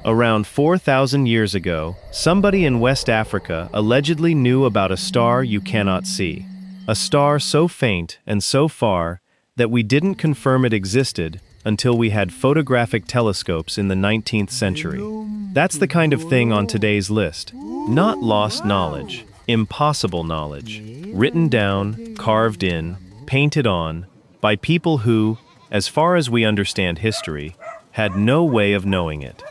Around 4,000 years ago, somebody in West Africa allegedly knew about a star you cannot see. A star so faint and so far that we didn't confirm it existed until we had photographic telescopes in the 19th century. That's the kind of thing on today's list. Not lost knowledge, impossible knowledge, written down, carved in, painted on, by people who, as far as we understand history, had no way of knowing it.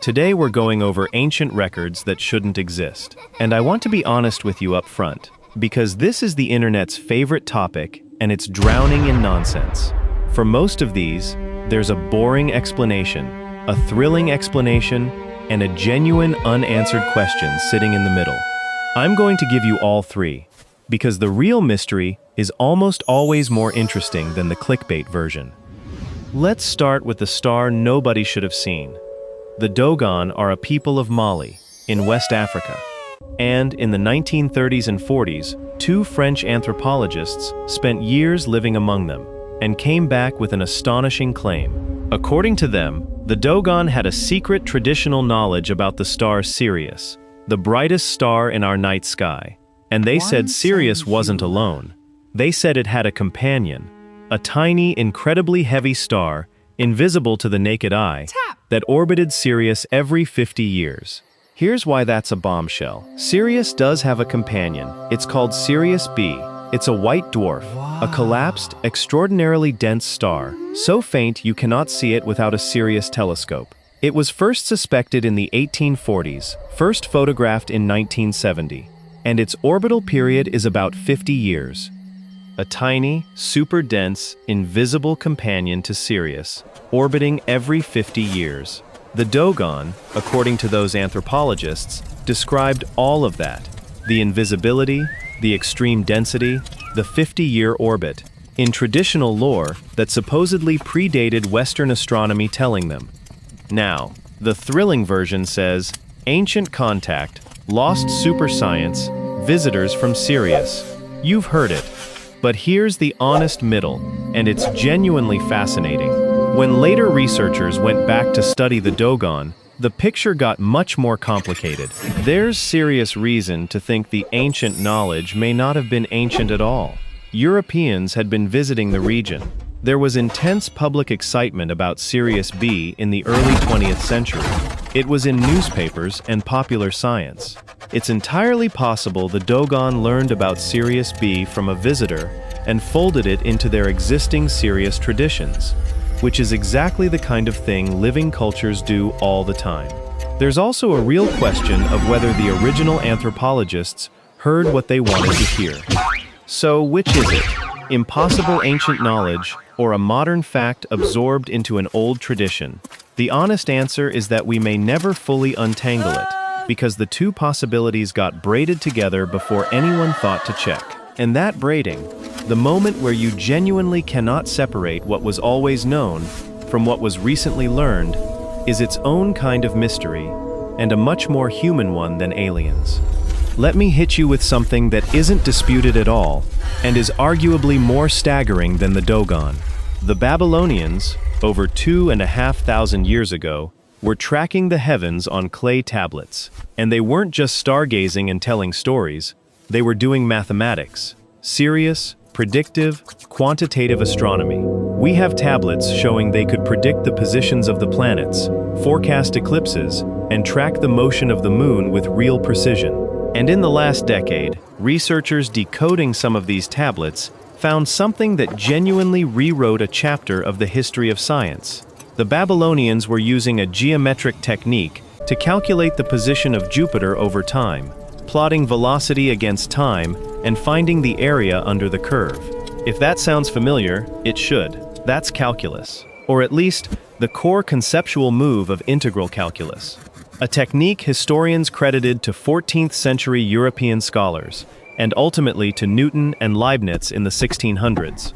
Today we're going over ancient records that shouldn't exist. And I want to be honest with you up front, because this is the internet's favorite topic and it's drowning in nonsense. For most of these, there's a boring explanation, a thrilling explanation, and a genuine unanswered question sitting in the middle. I'm going to give you all three, because the real mystery is almost always more interesting than the clickbait version. Let's start with the star nobody should have seen. The Dogon are a people of Mali, in West Africa. And in the 1930s and 40s, two French anthropologists spent years living among them, and came back with an astonishing claim. According to them, the Dogon had a secret traditional knowledge about the star Sirius, the brightest star in our night sky. And they said Sirius wasn't alone. They said it had a companion, a tiny, incredibly heavy star, invisible to the naked eye, that orbited Sirius every 50 years. Here's why that's a bombshell. Sirius does have a companion. It's called Sirius B. It's a white dwarf, a collapsed, extraordinarily dense star, so faint you cannot see it without a Sirius telescope. It was first suspected in the 1840s, first photographed in 1970, and its orbital period is about 50 years. A tiny, super dense, invisible companion to Sirius, orbiting every 50 years. The Dogon, according to those anthropologists, described all of that. The invisibility, the extreme density, the 50-year orbit, in traditional lore that supposedly predated Western astronomy telling them. Now, the thrilling version says, ancient contact, lost super science, visitors from Sirius. You've heard it. But here's the honest middle, and it's genuinely fascinating. When later researchers went back to study the Dogon, the picture got much more complicated. There's serious reason to think the ancient knowledge may not have been ancient at all. Europeans had been visiting the region. There was intense public excitement about Sirius B in the early 20th century. It was in newspapers and popular science. It's entirely possible the Dogon learned about Sirius B from a visitor and folded it into their existing Sirius traditions, which is exactly the kind of thing living cultures do all the time. There's also a real question of whether the original anthropologists heard what they wanted to hear. So which is it? Impossible ancient knowledge or a modern fact absorbed into an old tradition? The honest answer is that we may never fully untangle it, because the two possibilities got braided together before anyone thought to check. And that braiding, the moment where you genuinely cannot separate what was always known from what was recently learned, is its own kind of mystery, and a much more human one than aliens. Let me hit you with something that isn't disputed at all, and is arguably more staggering than the Dogon. The Babylonians, over 2,500 years ago, were tracking the heavens on clay tablets. And they weren't just stargazing and telling stories, they were doing mathematics. Serious, predictive, quantitative astronomy. We have tablets showing they could predict the positions of the planets, forecast eclipses, and track the motion of the moon with real precision. And in the last decade, researchers decoding some of these tablets found something that genuinely rewrote a chapter of the history of science. The Babylonians were using a geometric technique to calculate the position of Jupiter over time, plotting velocity against time, and finding the area under the curve. If that sounds familiar, it should. That's calculus, or at least the core conceptual move of integral calculus. A technique historians credited to 14th century European scholars, and ultimately to Newton and Leibniz in the 1600s.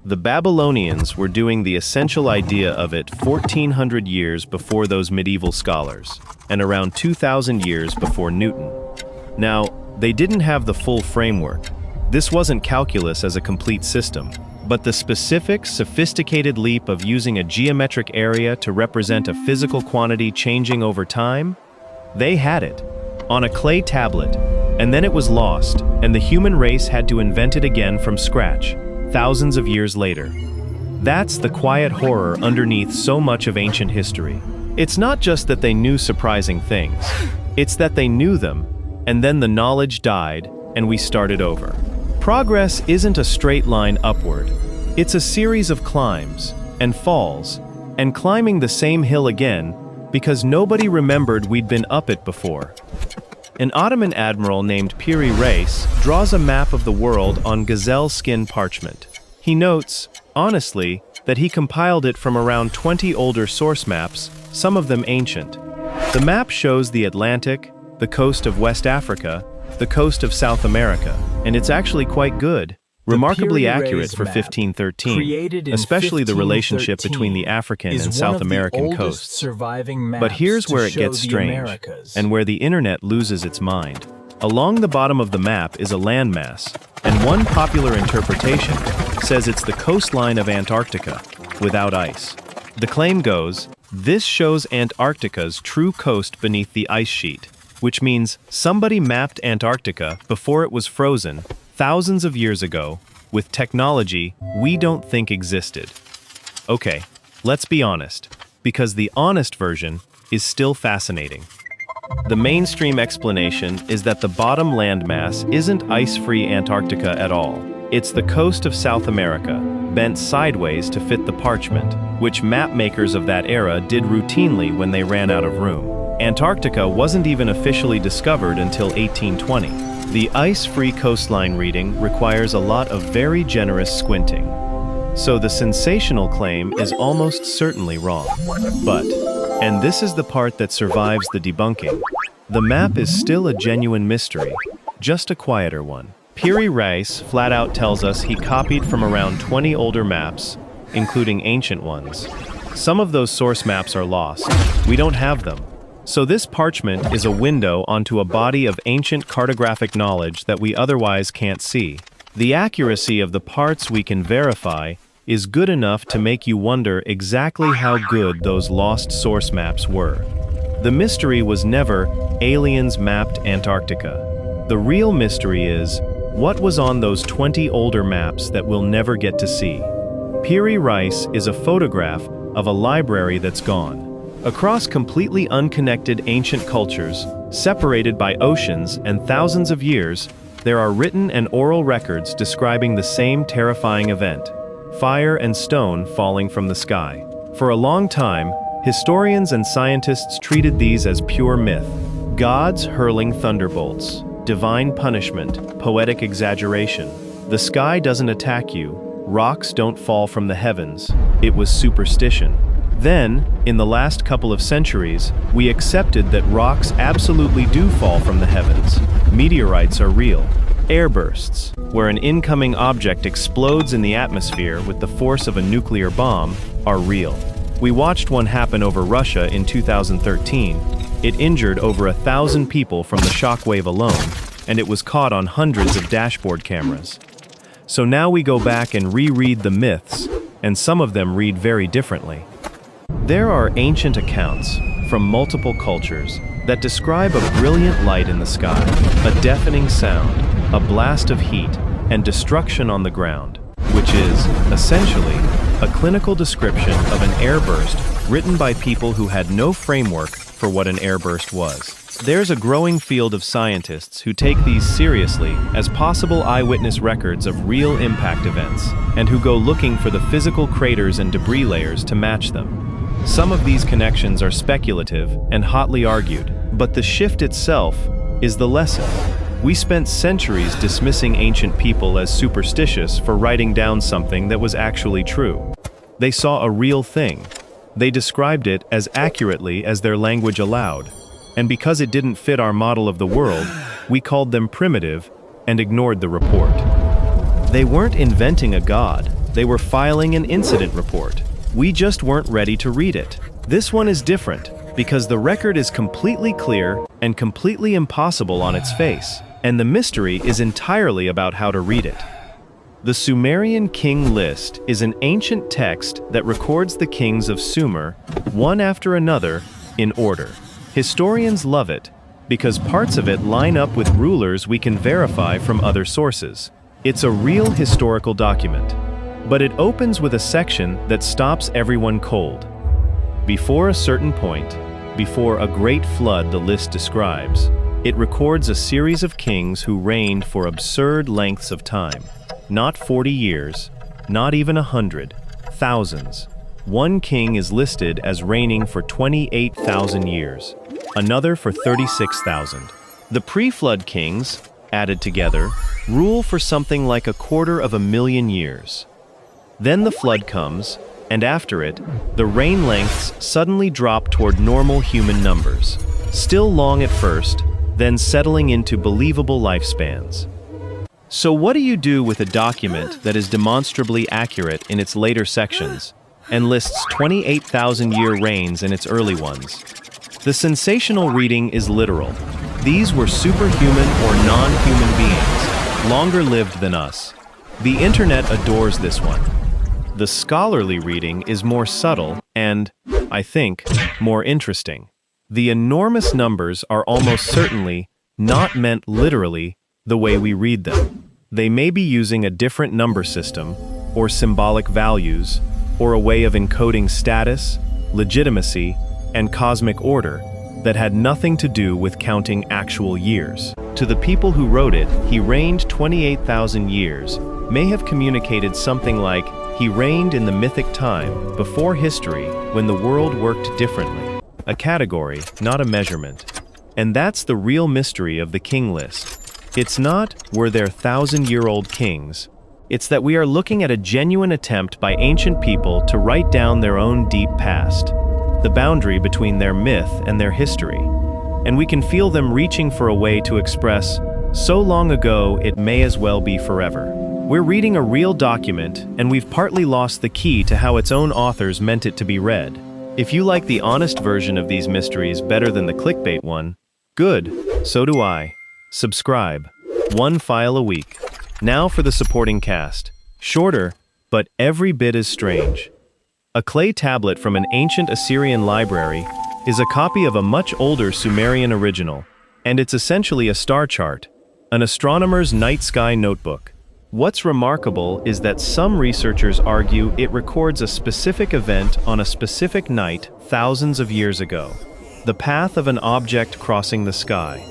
The Babylonians were doing the essential idea of it 1,400 years before those medieval scholars, and around 2,000 years before Newton. Now, they didn't have the full framework. This wasn't calculus as a complete system. But the specific, sophisticated leap of using a geometric area to represent a physical quantity changing over time? They had it, on a clay tablet, and then it was lost, and the human race had to invent it again from scratch, thousands of years later. That's the quiet horror underneath so much of ancient history. It's not just that they knew surprising things, it's that they knew them, and then the knowledge died, and we started over. Progress isn't a straight line upward. It's a series of climbs and falls, and climbing the same hill again because nobody remembered we'd been up it before. An Ottoman admiral named Piri Reis draws a map of the world on gazelle skin parchment. He notes, honestly, that he compiled it from around 20 older source maps, some of them ancient. The map shows the Atlantic, the coast of West Africa, the coast of South America, and it's actually quite good, remarkably accurate for 1513, especially the relationship between the African and South American coasts. But here's where it gets strange, and where the internet loses its mind. Along the bottom of the map is a landmass, and one popular interpretation says it's the coastline of Antarctica, without ice. The claim goes, this shows Antarctica's true coast beneath the ice sheet, which means somebody mapped Antarctica before it was frozen, thousands of years ago, with technology we don't think existed. Okay, let's be honest, because the honest version is still fascinating. The mainstream explanation is that the bottom landmass isn't ice-free Antarctica at all. It's the coast of South America, bent sideways to fit the parchment, which map makers of that era did routinely when they ran out of room. Antarctica wasn't even officially discovered until 1820. The ice-free coastline reading requires a lot of very generous squinting. So the sensational claim is almost certainly wrong. But, and this is the part that survives the debunking, the map is still a genuine mystery, just a quieter one. Piri Reis flat out tells us he copied from around 20 older maps, including ancient ones. Some of those source maps are lost. We don't have them. So this parchment is a window onto a body of ancient cartographic knowledge that we otherwise can't see. The accuracy of the parts we can verify is good enough to make you wonder exactly how good those lost source maps were. The mystery was never, aliens mapped Antarctica. The real mystery is, what was on those 20 older maps that we'll never get to see? Piri Reis is a photograph of a library that's gone. Across completely unconnected ancient cultures, separated by oceans and thousands of years, there are written and oral records describing the same terrifying event: fire and stone falling from the sky. For a long time, historians and scientists treated these as pure myth. Gods hurling thunderbolts, divine punishment, poetic exaggeration. The sky doesn't attack you, rocks don't fall from the heavens. It was superstition. Then, in the last couple of centuries, we accepted that rocks absolutely do fall from the heavens. Meteorites are real. Airbursts, where an incoming object explodes in the atmosphere with the force of a nuclear bomb, are real. We watched one happen over Russia in 2013. It injured over 1,000 people from the shockwave alone, and it was caught on hundreds of dashboard cameras. So now we go back and reread the myths, and some of them read very differently. There are ancient accounts from multiple cultures that describe a brilliant light in the sky, a deafening sound, a blast of heat, and destruction on the ground, which is, essentially, a clinical description of an airburst written by people who had no framework for what an airburst was. There's a growing field of scientists who take these seriously as possible eyewitness records of real impact events, and who go looking for the physical craters and debris layers to match them. Some of these connections are speculative and hotly argued, but the shift itself is the lesson. We spent centuries dismissing ancient people as superstitious for writing down something that was actually true. They saw a real thing. They described it as accurately as their language allowed, and because it didn't fit our model of the world, we called them primitive and ignored the report. They weren't inventing a god, they were filing an incident report. We just weren't ready to read it. This one is different, because the record is completely clear and completely impossible on its face, and the mystery is entirely about how to read it. The Sumerian king list is an ancient text that records the kings of Sumer, one after another, in order. Historians love it because parts of it line up with rulers we can verify from other sources. It's a real historical document, but it opens with a section that stops everyone cold. Before a certain point, before a great flood the list describes, it records a series of kings who reigned for absurd lengths of time. Not 40 years, not even 100, thousands. One king is listed as reigning for 28,000 years, another for 36,000. The pre-flood kings, added together, rule for something like 250,000 years. Then the flood comes, and after it, the reign lengths suddenly drop toward normal human numbers, still long at first, then settling into believable lifespans. So what do you do with a document that is demonstrably accurate in its later sections and lists 28,000-year reigns in its early ones? The sensational reading is literal. These were superhuman or non-human beings, longer lived than us. The internet adores this one. The scholarly reading is more subtle and, I think, more interesting. The enormous numbers are almost certainly not meant literally the way we read them. They may be using a different number system, or symbolic values, or a way of encoding status, legitimacy, and cosmic order that had nothing to do with counting actual years. To the people who wrote it, he reigned 28,000 years, may have communicated something like, he reigned in the mythic time, before history, when the world worked differently. A category, not a measurement. And that's the real mystery of the king list. It's not, were there 1,000-year-old kings? It's that we are looking at a genuine attempt by ancient people to write down their own deep past, the boundary between their myth and their history. And we can feel them reaching for a way to express, so long ago it may as well be forever. We're reading a real document, and we've partly lost the key to how its own authors meant it to be read. If you like the honest version of these mysteries better than the clickbait one, good, so do I. Subscribe. One file a week. Now for the supporting cast. Shorter, but every bit as strange. A clay tablet from an ancient Assyrian library is a copy of a much older Sumerian original, and it's essentially a star chart, an astronomer's night sky notebook. What's remarkable is that some researchers argue it records a specific event on a specific night thousands of years ago, the path of an object crossing the sky.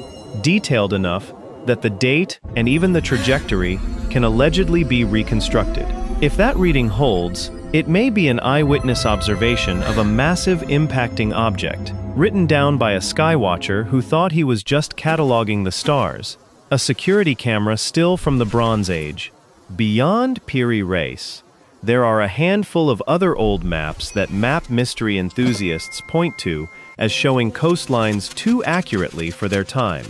Detailed enough that the date and even the trajectory can allegedly be reconstructed. If that reading holds, it may be an eyewitness observation of a massive impacting object, written down by a skywatcher who thought he was just cataloging the stars, a security camera still from the Bronze Age. Beyond Piri Reis, there are a handful of other old maps that map mystery enthusiasts point to as showing coastlines too accurately for their time,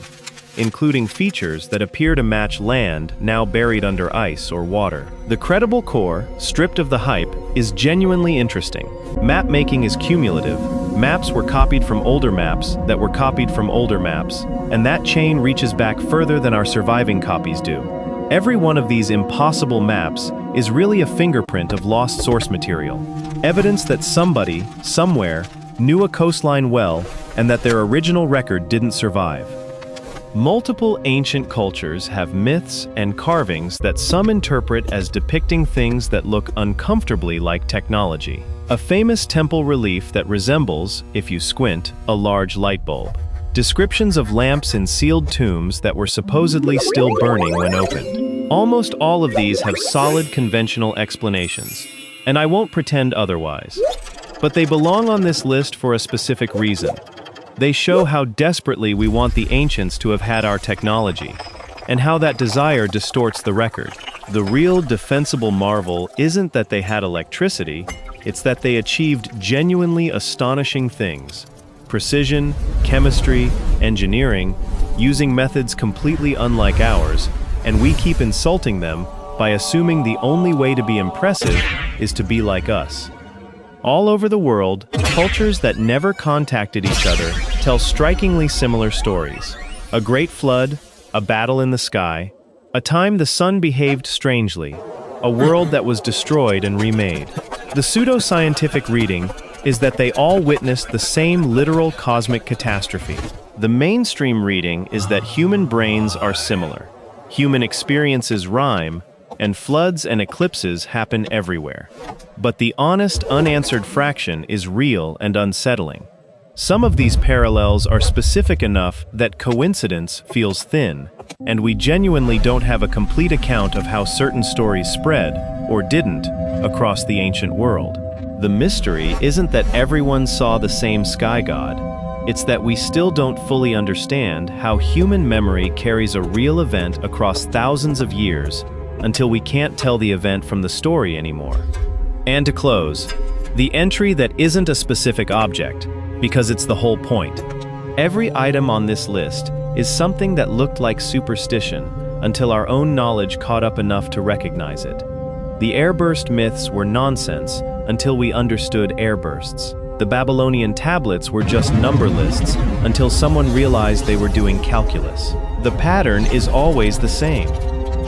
including features that appear to match land now buried under ice or water. The credible core, stripped of the hype, is genuinely interesting. Map making is cumulative. Maps were copied from older maps that were copied from older maps, and that chain reaches back further than our surviving copies do. Every one of these impossible maps is really a fingerprint of lost source material, evidence that somebody, somewhere, knew a coastline well and that their original record didn't survive. Multiple ancient cultures have myths and carvings that some interpret as depicting things that look uncomfortably like technology. A famous temple relief that resembles, if you squint, a large light bulb. Descriptions of lamps in sealed tombs that were supposedly still burning when opened. Almost all of these have solid conventional explanations, and I won't pretend otherwise. But they belong on this list for a specific reason. They show how desperately we want the ancients to have had our technology, and how that desire distorts the record. The real defensible marvel isn't that they had electricity, it's that they achieved genuinely astonishing things. Precision, chemistry, engineering, using methods completely unlike ours, and we keep insulting them by assuming the only way to be impressive is to be like us. All over the world, cultures that never contacted each other tell strikingly similar stories. A great flood, a battle in the sky, a time the sun behaved strangely, a world that was destroyed and remade. The pseudo-scientific reading is that they all witnessed the same literal cosmic catastrophe. The mainstream reading is that human brains are similar. Human experiences rhyme, and floods and eclipses happen everywhere. But the honest, unanswered fraction is real and unsettling. Some of these parallels are specific enough that coincidence feels thin, and we genuinely don't have a complete account of how certain stories spread, or didn't, across the ancient world. The mystery isn't that everyone saw the same sky god. It's that we still don't fully understand how human memory carries a real event across thousands of years until we can't tell the event from the story anymore. And to close, the entry that isn't a specific object, because it's the whole point. Every item on this list is something that looked like superstition until our own knowledge caught up enough to recognize it. The airburst myths were nonsense until we understood airbursts. The Babylonian tablets were just number lists until someone realized they were doing calculus. The pattern is always the same.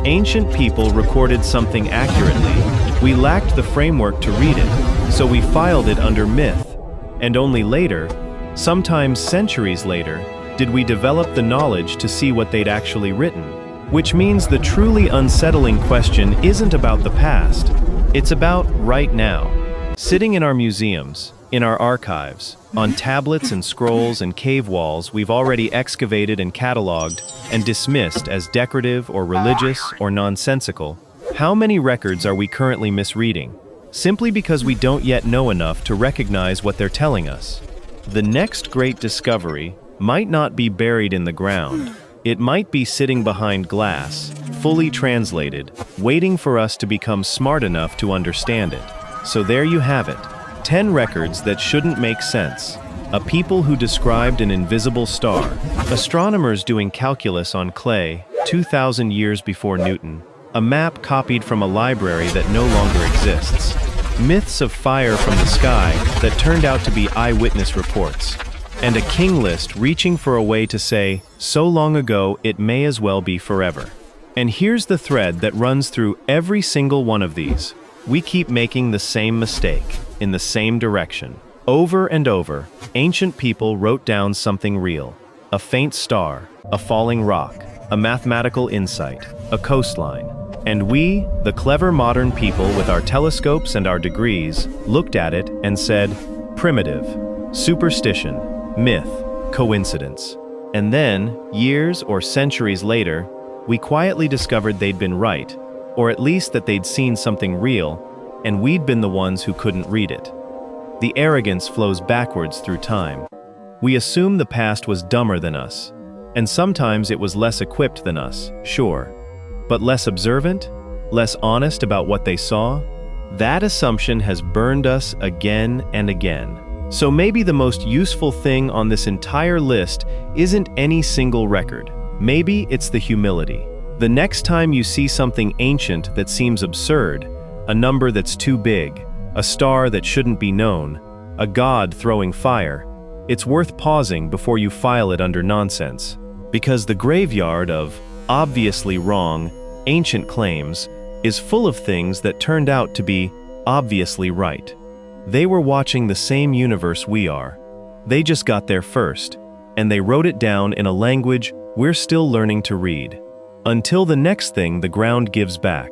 Ancient people recorded something accurately. We lacked the framework to read it, so we filed it under myth. And only later, sometimes centuries later, did we develop the knowledge to see what they'd actually written. Which means the truly unsettling question isn't about the past, it's about right now. Sitting in our museums, in our archives, on tablets and scrolls and cave walls we've already excavated and cataloged and dismissed as decorative or religious or nonsensical, how many records are we currently misreading? Simply because we don't yet know enough to recognize what they're telling us. The next great discovery might not be buried in the ground. It might be sitting behind glass, fully translated, waiting for us to become smart enough to understand it. So there you have it. 10 records that shouldn't make sense. A people who described an invisible star. Astronomers doing calculus on clay 2,000 years before Newton. A map copied from a library that no longer exists. Myths of fire from the sky that turned out to be eyewitness reports. And a king list reaching for a way to say, so long ago it may as well be forever. And here's the thread that runs through every single one of these. We keep making the same mistake, in the same direction. Over and over, ancient people wrote down something real. A faint star, a falling rock, a mathematical insight, a coastline. And we, the clever modern people with our telescopes and our degrees, looked at it and said, primitive, superstition, myth, coincidence. And then, years or centuries later, we quietly discovered they'd been right, or at least that they'd seen something real, and we'd been the ones who couldn't read it. The arrogance flows backwards through time. We assume the past was dumber than us, and sometimes it was less equipped than us, sure. But less observant? Less honest about what they saw? That assumption has burned us again and again. So maybe the most useful thing on this entire list isn't any single record. Maybe it's the humility. The next time you see something ancient that seems absurd, a number that's too big, a star that shouldn't be known, a god throwing fire, it's worth pausing before you file it under nonsense. Because the graveyard of obviously wrong, ancient claims is full of things that turned out to be obviously right. They were watching the same universe we are. They just got there first, and they wrote it down in a language we're still learning to read. Until the next thing the ground gives back.